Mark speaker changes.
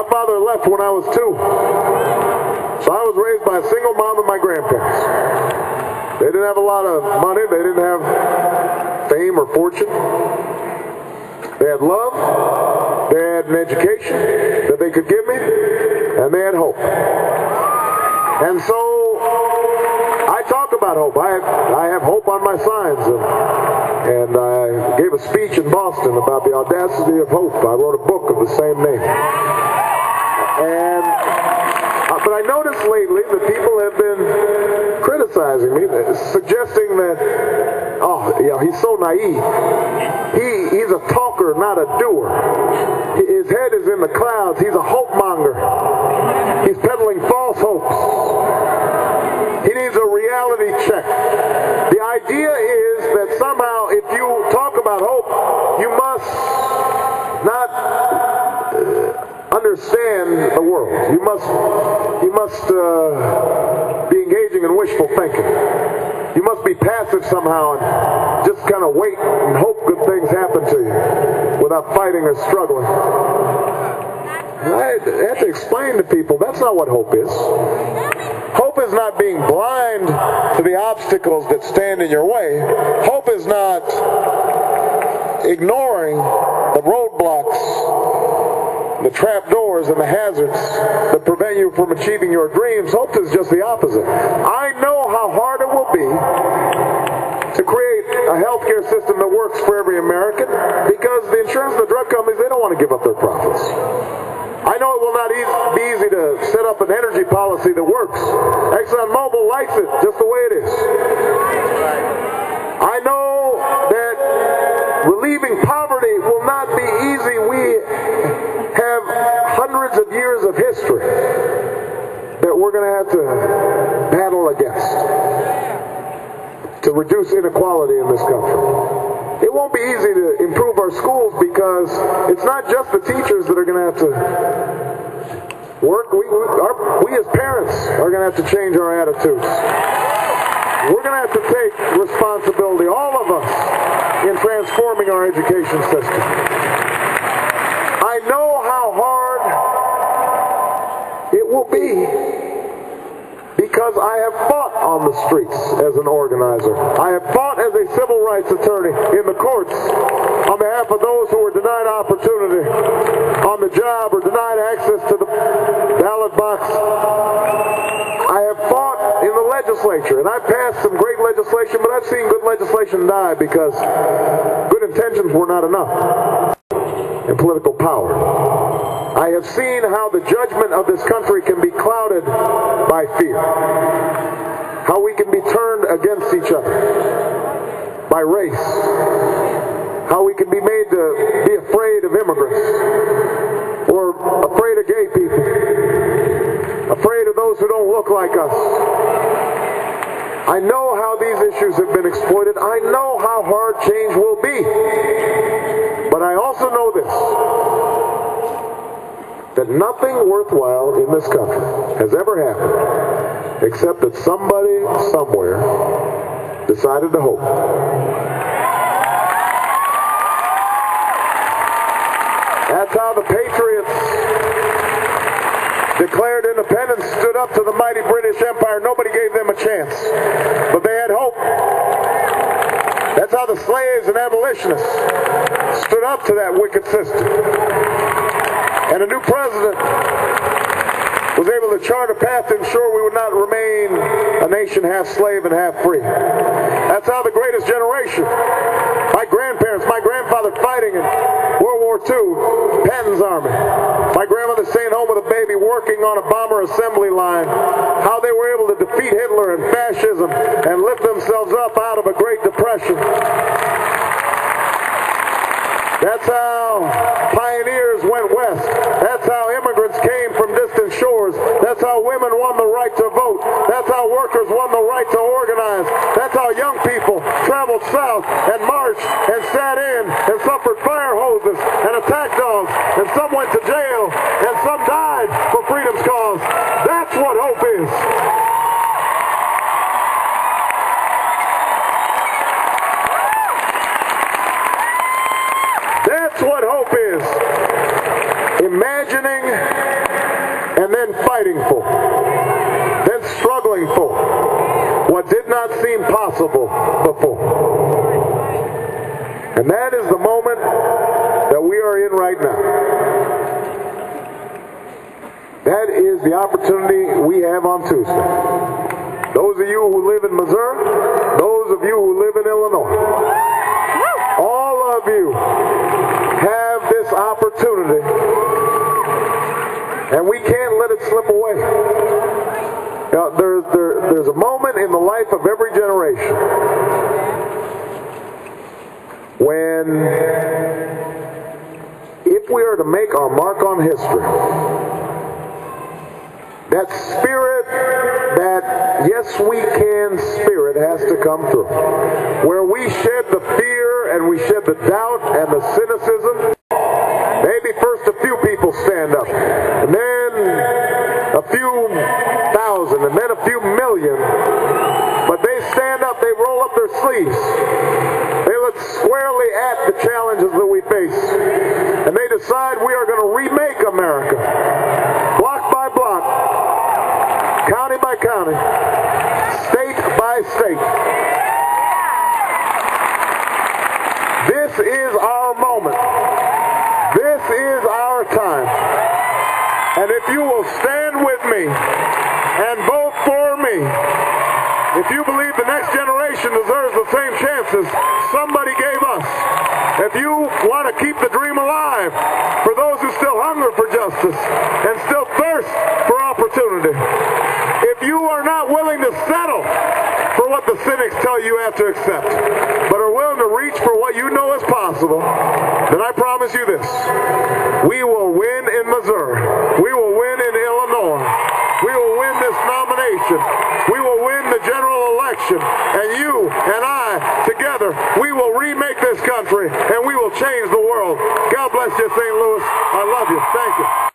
Speaker 1: father left when I was 2. So I was raised by a single mom and my grandparents. They didn't have a lot of money. They didn't have fame or fortune. They had love. They had an education that they could give me. And they had hope. And so I talk about hope. I have hope on my signs. And I gave a speech in Boston about the audacity of hope. I wrote a book of the same name. But I noticed lately that people have been criticizing me, suggesting that, he's so naive. He's a talker, not a doer. His head is in the clouds. He's a hope monger. He's peddling false hopes. He needs a reality check. The idea is that somehow if you talk about hope, you must not understand the world. You must be engaging in wishful thinking. You must be passive somehow and just kind of wait and hope good things happen to you without fighting or struggling. And I have to explain to people that's not what hope is. Hope is not being blind to the obstacles that stand in your way. Hope is not ignoring the roadblocks, the trapdoors and the hazards that prevent you from achieving your dreams. Hope is just the opposite. I know how hard it will be to create a healthcare system that works for every American because the insurance and the drug companies, they don't want to give up their profits. I know it will not be easy to set up an energy policy that works. ExxonMobil likes it just the way it is. I know that relieving poverty will not be easy. We have hundreds of years of history that we're going to have to battle against to reduce inequality in this country. It won't be easy to improve our schools because it's not just the teachers that are going to have to work. We as parents are going to have to change our attitudes. We're going to have to take responsibility, all of us, in transforming our education system. I know how hard it will be because I have fought on the streets as an organizer. I have fought as a civil rights attorney in the courts on behalf of those who were denied opportunity on the job or denied access to the ballot box. I have fought in the legislature, and I've passed some great legislation, but I've seen good legislation die because good intentions were not enough in political power. I have seen how the judgment of this country can be clouded by fear. How we can be turned against each other by race. How we can be made to be afraid of immigrants or afraid of gay people. Afraid of those who don't look like us. I know how these issues have been exploited. I know how hard change will be. But I also know this, that nothing worthwhile in this country has ever happened except that somebody somewhere decided to hope. That's how the Patriots declared independence, stood up to the mighty British Empire. Nobody gave them a chance, but they had hope. That's how the slaves and abolitionists stood up to that wicked system. And a new president was able to chart a path to ensure we would not remain a nation half slave and half free. That's how the greatest generation, my grandparents, my grandfather fighting in World War II, Patton's Army, my grandmother staying home with a baby working on a bomber assembly line, how they were able to defeat Hitler and fascism and lift themselves up out of a Great Depression. That's how pioneers went west. That's how immigrants came from distant shores. That's how women won the right to vote. That's how workers won the right to organize. That's how young people traveled south and marched and sat in and suffered fire hoses and attack dogs. And some went to jail and some died for freedom's cause. That's what hope is. That's what hope is. Imagine imagining and then fighting for, then struggling for what did not seem possible before. And that is the moment that we are in right now. That is the opportunity we have on Tuesday. Those of you who live in Missouri, those of you who live in Illinois, all of you have this opportunity, and we can't let it slip away. Now, there's a moment in the life of every generation when, if we are to make our mark on history, that spirit, that yes we can spirit has to come through. Where we shed the fear and we shed the doubt and the cynicism, maybe first a few people stand up, and then a few thousand, and then a few million. But they stand up, they roll up their sleeves, they look squarely at the challenges that we face, and they decide we are going to remake America, block by block, county by county, state by state. This is our moment. This is our time. And if you will stand with me and vote for me, if you believe the next generation deserves the same chances somebody gave us, if you want to keep the dream alive for those who still hunger for justice and still thirst for opportunity, if you are not willing to settle for what the cynics tell you have to accept, but are willing to reach for what you know is possible, then I promise you this: we will win in Missouri. We will win in Illinois. We will win this nomination. We will win the general election. And you and I, together, we will remake this country, and we will change the world. God bless you, St. Louis. I love you. Thank you.